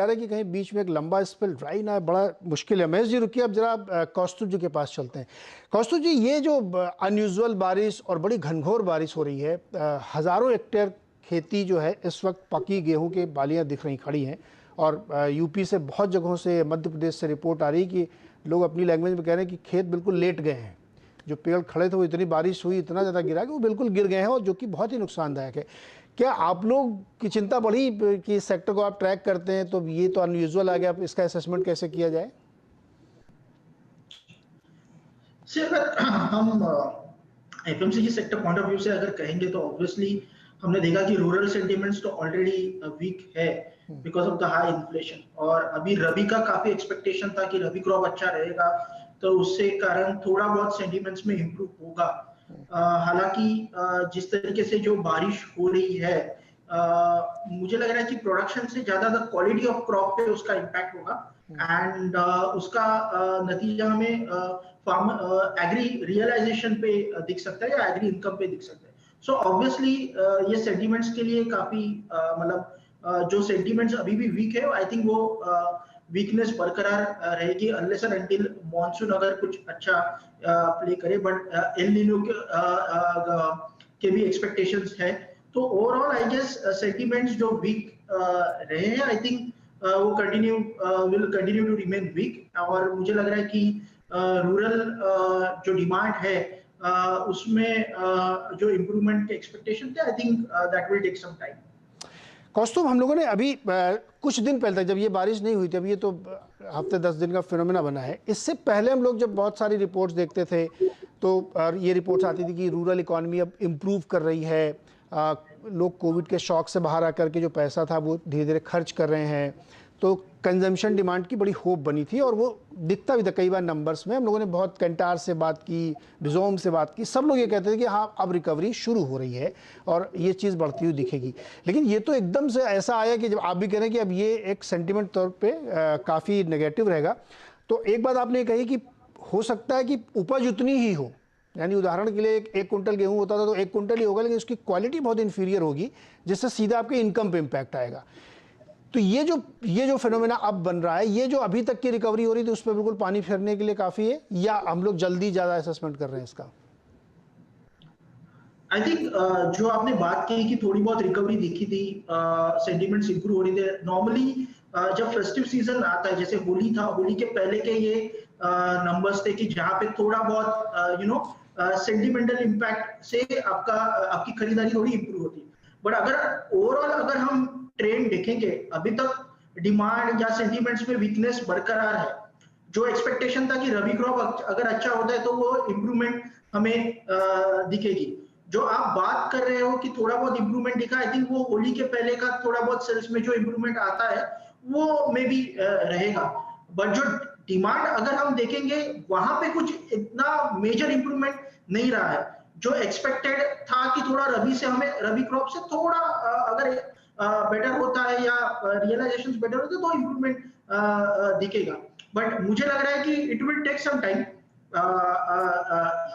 रहा है कि कहीं बीच में एक लंबा स्पेल ड्राई ना है, बड़ा मुश्किल है। महेश जी रुकिए, अब जरा कौस्तुभ जी के पास चलते हैं। कौस्तुभ जी, ये जो अनयूजुअल बारिश और बड़ी घनघोर बारिश हो रही है, हज़ारों हेक्टेयर खेती जो है इस वक्त पकी गेहूं के बालियां दिख रही खड़ी हैं, और यूपी से बहुत जगहों से, मध्य प्रदेश से रिपोर्ट आ रही कि लोग अपनी लैंग्वेज में कह रहे हैं कि खेत बिल्कुल लेट गए हैं। जो पेड़ खड़े थे वो इतनी बारिश हुई, इतना ज़्यादा गिरा कि वो बिल्कुल गिर गए हैं, और जो कि बहुत ही नुकसानदायक है। क्या आप लोग की चिंता बढ़ी कि इस सेक्टर को आप ट्रैक करते हैं, तो ये तो अनयूजुअल आ गया, अब इसका असेसमेंट कैसे किया जाए? अगर हम FMCG sector point of view से अगर कहेंगे तो ऑब्वियसली हमने देखा कि रूरल सेंटिमेंट्स तो ऑलरेडी वीक है because of the high inflation, और अभी रबी का काफी एक्सपेक्टेशन था कि रबी क्रॉप अच्छा रहेगा, तो उससे कारण थोड़ा बहुत सेंटिमेंट्स में इम्प्रूव होगा। हालांकि जिस तरीके से जो बारिश हो रही है, मुझे लग रहा है कि प्रोडक्शन से ज्यादा द क्वालिटी ऑफ क्रॉप पे उसका इम्पैक्ट होगा, एंड उसका नतीजा हमें फार्म एग्री रियलाइजेशन पे दिख सकता है या एग्री इनकम पे दिख सकता है। सो ऑब्वियसली ये सेंटिमेंट्स के लिए काफी मतलब जो सेंटिमेंट्स अभी भी वीक है, आई थिंक वो वीकनेस बरकरार रहेगी अनलेस एंड अंटिल मॉनसून अगर कुछ अच्छा प्ले करे, बट एल नीनो के भी एक्सपेक्टेशंस है। तो ओवरऑल आई गेस सेंटिमेंट्स जो वीक रहे हैं, आई थिंक वो will continue to remain weak, और मुझे लग रहा है कि रूरल जो डिमांड है उसमें जो इम्प्रूवमेंट के एक्सपेक्टेशन थे, I think that will take some time. Kaustubh, हम लोगों ने अभी कुछ दिन पहले तक, जब ये बारिश नहीं हुई थी, अभी ये तो हफ्ते 10 दिन का फिनोमेना बना है, इससे पहले हम लोग जब बहुत सारी रिपोर्ट्स देखते थे तो ये रिपोर्ट्स आती थी कि रूरल इकॉनमी अब इम्प्रूव कर रही है, लोग कोविड के शॉक से बाहर आकर के जो पैसा था वो धीरे धीरे खर्च कर रहे हैं, तो कंजम्पशन डिमांड की बड़ी होप बनी थी, और वो दिखता भी था कई बार नंबर्स में। हम लोगों ने बहुत कैंटार से बात की, बिजोम से बात की, सब लोग ये कहते थे कि हाँ अब रिकवरी शुरू हो रही है और ये चीज़ बढ़ती हुई दिखेगी। लेकिन ये तो एकदम से ऐसा आया कि जब आप भी कह रहे हैं कि अब ये एक सेंटिमेंट तौर पे काफ़ी नेगेटिव रहेगा, तो एक बात आपने कही कि हो सकता है कि उपज उतनी ही हो, यानी उदाहरण के लिए एक कुंटल गेहूं होता था तो 1 कुंटल ही होगा, लेकिन उसकी क्वालिटी बहुत इन्फीरियर होगी, जिससे सीधा आपके इनकम पे इम्पैक्ट आएगा। तो ये जो फिनोमेना अब बन रहा है, ये जो अभी तक की रिकवरी हो रही थी उस पर बिल्कुल पानी फेरने के लिए काफ़ी है, या हम लोग जल्दी ज़्यादा असेसमेंट कर रहे हैं इसका? आई थिंक जो आपने बात की कि थोड़ी बहुत रिकवरी दिखी थी, सेंटिमेंट्स इंप्रूव हो रही थे। नॉर्मली जब फेस्टिव सीजन आता है, जैसे होली था, होली के पहले के ये नंबर्स थे कि जहां पे थोड़ा बहुत सेंटिमेंटल इम्पैक्ट से आपकी खरीदारी थोड़ी इंप्रूव होती है। बट अगर ओवरऑल अगर हम ट्रेंड देखेंगे, अभी तक डिमांड या सेंटिमेंट्स में वीकनेस बरकरार है। जो एक्सपेक्टेशन था कि रबी क्रॉप अगर अच्छा होता है तो वो इम्प्रूवमेंट हमें दिखेगी। जो आप बात कर रहे हो कि थोड़ा बहुत इंप्रूवमेंट दिखा, आई थिंक वो होली के पहले का थोड़ा बहुत सेल्स में जो इंप्रूवमेंट आता है वो मे बी रहेगा, बट जो डिमांड अगर हम देखेंगे वहां पे कुछ इतना मेजर इंप्रूवमेंट नहीं रहा है। जो एक्सपेक्टेड था कि थोड़ा रबी से हमें रबी क्रॉप से थोड़ा अगर बेटर होता है या रियलाइजेशन बेटर होते तो इंप्रूवमेंट दिखेगा, बट मुझे लग रहा है कि it will take some time.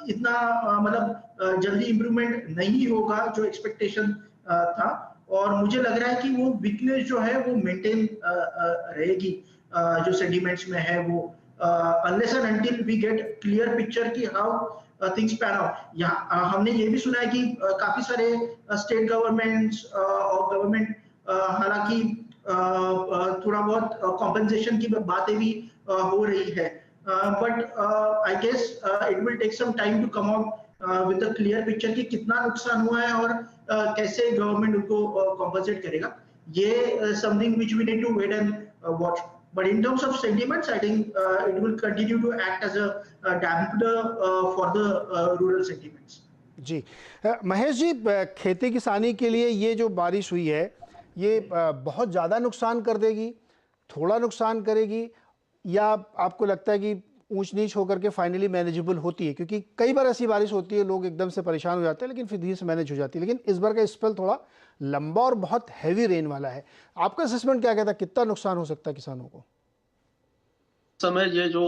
इतना मतलब जल्दी इंप्रूवमेंट नहीं होगा जो एक्सपेक्टेशन था, और मुझे लग रहा है कि वो वीकनेस जो है वो मेंटेन रहेगी जो सेंटिमेंट्स में है वो, unless and until we get clear picture कि हाउ थिंग्स पैन आउट। यहाँ हमने ये भी सुना है कि काफी सारे स्टेट गवर्नमेंट्स और गवर्नमेंट हालांकि थोड़ा बहुत कॉम्पेंसेशन की बातें भी हो रही है, but I guess it will take some time to come out with a clear picture कि कितना नुकसान हुआ है और कैसे गवर्नमेंट उनको कॉम्पेंसेट करेगा। ये something which we need to wait and watch, but in terms of sentiments I think it will continue to act as a dampener for the rural sentiments। जी, महेश जी, खेती किसानी के लिए ये जो बारिश हुई है, ये बहुत ज़्यादा नुकसान कर देगी, थोड़ा नुकसान करेगी, या आपको लगता है कि ऊंच नीच होकर के फाइनली मैनेजेबल होती है? क्योंकि कई बार ऐसी बारिश होती है, लोग एकदम से परेशान हो जाते हैं, लेकिन फिर धीरे से मैनेज हो जाती है। लेकिन इस बार का स्पेल थोड़ा लंबा और बहुत हैवी रेन वाला है। आपका असेसमेंट क्या कहता है, कितना नुकसान हो सकता है किसानों को? समय ये जो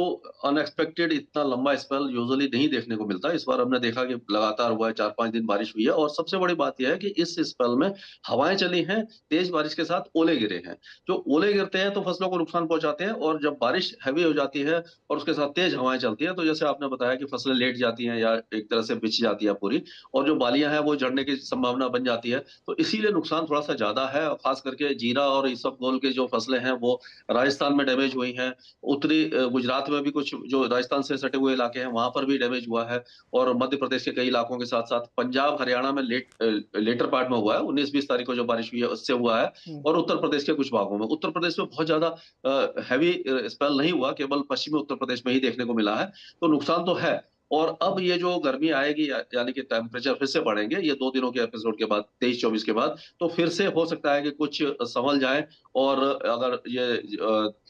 अनएक्सपेक्टेड इतना लंबा स्पेल यूजुअली नहीं देखने को मिलता। इस बार हमने देखा कि लगातार हुआ है, 4-5 दिन बारिश हुई है और सबसे बड़ी बात ये है कि इस स्पेल में हवाएँ चली हैं, तेज़ बारिश के साथ ओले गिरे हैं। जो ओले गिरते हैं तो फसलों को नुकसान पहुँचाते हैं और जब बारिश हेवी हो जाती है और उसके साथ तेज़ हवाएँ चलती हैं, तो जैसे आपने बताया कि फसलें लेट जाती हैं या एक तरह से बिछ जाती है पूरी और जो बालियाँ हैं वो झड़ने की संभावना बन जाती है। तो इसीलिए नुकसान थोड़ा-सा ज़्यादा है और ख़ास करके जीरा और इसबगोल के जो फसलें हैं वो राजस्थान में डैमेज हुई हैं। उत्तरी गुजरात में भी कुछ जो राजस्थान से सटे हुए इलाके हैं, वहाँ पर भी डैमेज हुआ है और मध्य प्रदेश के कई इलाकों के साथ-साथ पंजाब, हरियाणा में लेटर पार्ट में हुआ है, 19-20 तारीख को जो बारिश हुई है, उससे हुआ है हुँ। और उत्तर प्रदेश के कुछ भागों में। उत्तर प्रदेश में बहुत ज़्यादा हेवी स्पेल नहीं हुआ, केवल पश्चिमी उत्तर प्रदेश में ही देखने को मिला है, तो नुकसान तो है। और अब ये जो गर्मी आएगी यानी कि टेम्परेचर फिर से बढ़ेंगे, ये 2 दिनों के एपिसोड के बाद 23-24 के बाद, तो फिर से हो सकता है कि कुछ संभल जाए और अगर ये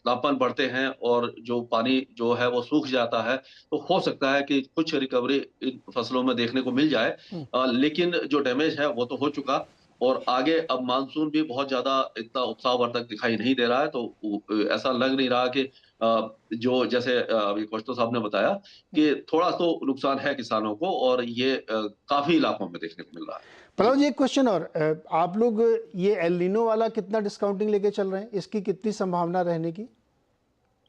तापमान बढ़ते हैं और जो पानी जो है वो सूख जाता है, तो हो सकता है कि कुछ रिकवरी इन फसलों में देखने को मिल जाए। हुँ। लेकिन जो डैमेज है वो तो हो चुका और आगे अब मानसून भी बहुत ज़्यादा इतना उत्साहवर्धक दिखाई नहीं दे रहा है, तो ऐसा लग नहीं रहा कि जो जैसे अभी कौशल साहब ने बताया कि थोड़ा तो नुकसान है किसानों को और ये काफ़ी इलाकों में देखने को मिल रहा है। पलव जी। जी, एक क्वेश्चन और आप लोग ये एल नीनो वाला कितना डिस्काउंटिंग लेके चल रहे हैं? इसकी कितनी संभावना रहने की?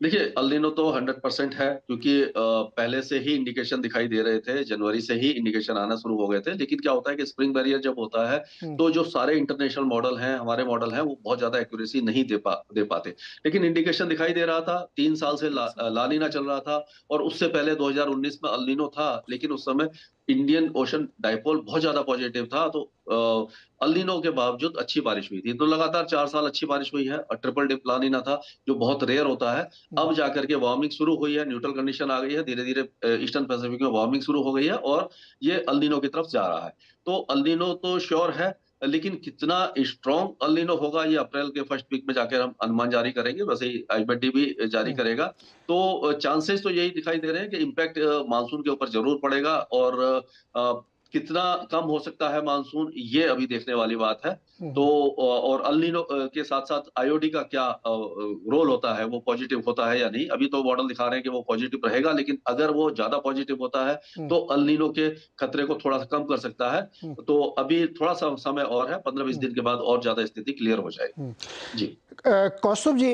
देखिए, एल नीनो तो 100% है क्योंकि पहले से ही इंडिकेशन दिखाई दे रहे थे, जनवरी से ही इंडिकेशन आना शुरू हो गए थे। लेकिन क्या होता है कि स्प्रिंग बैरियर जब होता है, हुँ। तो जो सारे इंटरनेशनल मॉडल हैं, हमारे मॉडल हैं, वो बहुत ज़्यादा एक्यूरेसी नहीं दे पाते। लेकिन इंडिकेशन दिखाई दे रहा था, 3 साल से ला नीना चल रहा था और उससे पहले 2019 में एल नीनो था, लेकिन उस समय इंडियन ओशन डाइपोल बहुत ज़्यादा पॉजिटिव था, तो एल नीनो के बावजूद अच्छी बारिश हुई थी। तो लगातार 4 साल अच्छी बारिश हुई है और ट्रिपल डिप ला नीना था, जो बहुत रेयर होता है। हुँ। अब जाकर के वार्मिंग शुरू हुई है, न्यूट्रल कंडीशन आ गई है, धीरे-धीरे ईस्टर्न पैसिफिक में वार्मिंग शुरू हो गई है और ये एल नीनो की तरफ जा रहा है। तो एल नीनो तो श्योर है, लेकिन कितना स्ट्रॉन्ग एल नीनो होगा ये अप्रैल के फर्स्ट वीक में जाकर हम अनुमान जारी करेंगे, वैसे ही आईएमडी भी जारी हुँ। करेगा। तो चांसेस तो यही दिखाई दे रहे हैं कि इम्पैक्ट मानसून के ऊपर ज़रूर पड़ेगा और कितना कम हो सकता है मानसून, ये अभी देखने वाली बात है। हुँ, तो हुँ। और एल नीनो के साथ-साथ आईओडी का क्या रोल होता है, वो पॉजिटिव होता है या नहीं? अभी तो मॉडल दिखा रहे हैं कि वो पॉजिटिव रहेगा, लेकिन अगर वो ज़्यादा पॉजिटिव होता है, हुँ, तो एल नीनो के खतरे को थोड़ा-सा कम कर सकता है। हुँ, तो अभी थोड़ा-सा समय और है, 15-20 हुँ, दिन के बाद और ज़्यादा स्थिति क्लियर हो जाएगी। हुँ। जी। कौस्तुभ जी,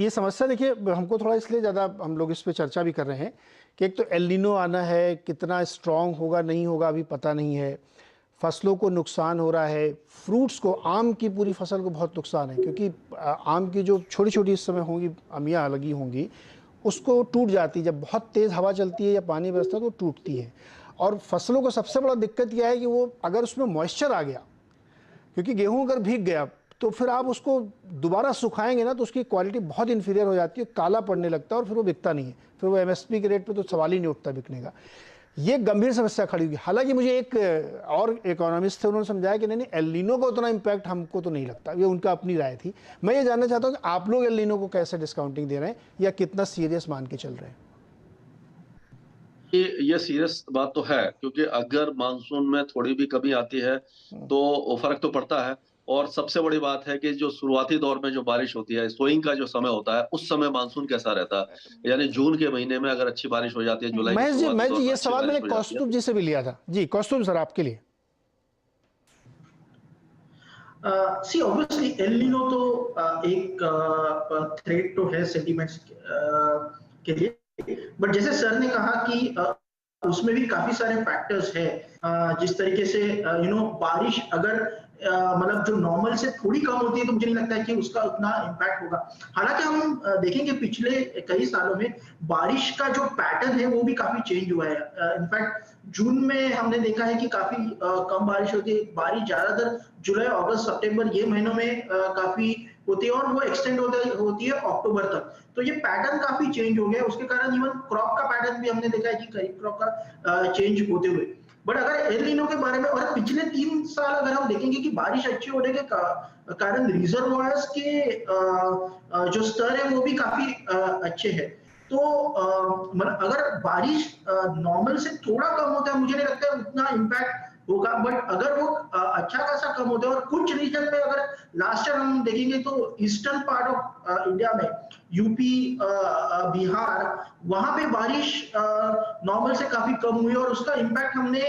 ये समस्या देखिए हमको थोड़ा इसलिए ज़्यादा हम लोग इस पे चर्चा भी कर रहे हैं कि एक तो एल नीनो आना है, कितना स्ट्रॉन्ग होगा नहीं होगा अभी पता नहीं है। फसलों को नुकसान हो रहा है, फ्रूट्स को, आम की पूरी फसल को बहुत नुकसान है क्योंकि आम की जो छोटी-छोटी इस समय होंगी, अमियाँ लगी होंगी, उसको टूट जाती है। जब बहुत तेज़ हवा चलती है या पानी बरसता है तो टूटती है। और फसलों को सबसे बड़ा दिक्कत यह है कि वो अगर उसमें मॉइस्चर आ गया, क्योंकि गेहूं अगर भीग गया तो फिर आप उसको दोबारा सुखाएंगे ना तो उसकी क्वालिटी बहुत इन्फीरियर हो जाती है, काला पड़ने लगता है और फिर वो बिकता नहीं है। फिर वो एमएसपी के रेट पे तो सवाल ही नहीं उठता बिकने का। ये गंभीर समस्या खड़ी हुई। हालांकि मुझे एक और इकोनॉमिस्ट थे, उन्होंने समझाया कि नहीं एल नीनो का उतना इम्पैक्ट हमको तो नहीं लगता। ये उनका अपनी राय थी। मैं ये जानना चाहता हूँ कि आप लोग एल नीनो को कैसे डिस्काउंटिंग दे रहे हैं या कितना सीरियस मान के चल रहे हैं? ये सीरियस बात तो है क्योंकि अगर मानसून में थोड़ी भी कमी आती है तो फर्क तो पड़ता है और सबसे बड़ी बात है कि जो शुरुआती दौर में जो बारिश होती है, सोइंग का जो समय होता है, उस समय मानसून कैसा रहता है, यानी जून के महीने में अगर अच्छी बारिश हो जाती है, जुलाई के शुरुआती महेश दौर जी, में ये अच्छी सवाल मैंने बारिश हो जाती है। कौस्तुभ जी से भी लिया था। जी कौस्तुभ सर, आपके लिए। सी ऑब्वियसली एल नीनो तो एक थ्रेट तो है सेंटीमेंट्स के लिए, बट जैसे सर ने कहा कि उसमें भी काफी सारे फैक्टर्स है। जिस तरीके से बारिश अगर मतलब जो नॉर्मल से थोड़ी कम होती है तो मुझे नहीं लगता है कि उसका उतना इम्पैक्ट होगा। हालांकि हम देखेंगे पिछले कई सालों में बारिश का जो पैटर्न है वो भी काफी चेंज हुआ है। इनफैक्ट जून में हमने देखा है कि काफी कम बारिश होती है। बारिश ज्यादातर जुलाई, अगस्त, सितंबर ये महीनों में काफी होती है और वो एक्सटेंड होती है अक्टूबर तक। तो ये पैटर्न काफी चेंज हो गया, उसके कारण इवन क्रॉप का पैटर्न भी हमने देखा है कि खरीफ क्रॉप का चेंज होते हुए। बट अगर एल नीनो के बारे में और पिछले 3 साल अगर हम देखेंगे कि बारिश अच्छी होने के कारण रिजर्वोयर्स के जो स्तर है वो भी काफी अच्छे हैं। तो मतलब अगर बारिश नॉर्मल से थोड़ा कम होता है, मुझे नहीं लगता है उतना इम्पैक्ट होगा, बट अगर वो अच्छा खासा कम होता है और कुछ रीजन में अगर लास्ट ईयर हम देखेंगे तो ईस्टर्न पार्ट ऑफ इंडिया में यूपी, बिहार, वहां पे बारिश नॉर्मल से काफी कम हुई और उसका इम्पैक्ट हमने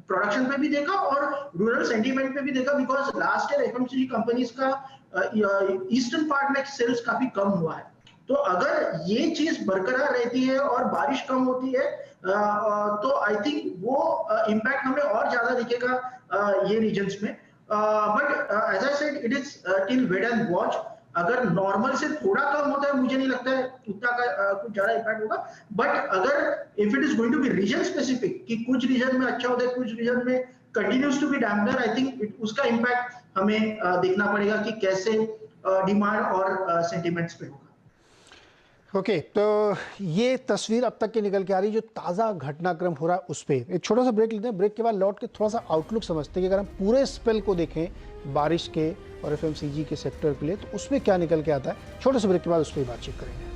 प्रोडक्शन पे भी देखा और रूरल सेंटीमेंट पे भी देखा, because last year FMCG companies का ईस्टर्न पार्ट में सेल्स काफी कम हुआ है। तो अगर ये चीज बरकरार रहती है और बारिश कम होती है तो आई थिंक वो इम्पैक्ट हमें और ज्यादा दिखेगा ये रीजन्स में। But as I said it is till wait and watch. अगर नॉर्मल से थोड़ा कम होता है मुझे नहीं लगता है उतना का कुछ ज्यादा इम्पैक्ट होगा, बट अगर if it is going to be region specific कि कुछ रीजन में अच्छा होता है कुछ रीजन में continues to be damper, I think उसका इम्पैक्ट हमें देखना पड़ेगा कि कैसे डिमांड और सेंटिमेंट्स पे होगा। ओके तो ये तस्वीर अब तक की निकल के आ रही जो ताज़ा घटनाक्रम हो रहा है उस पर एक छोटा सा ब्रेक लेते हैं। ब्रेक के बाद लौट के थोड़ा सा आउटलुक समझते हैं कि अगर हम पूरे स्पेल को देखें बारिश के और एफएमसीजी के सेक्टर के लिए तो उसमें क्या निकल के आता है। छोटे से ब्रेक के बाद उस पर बातचीत करेंगे।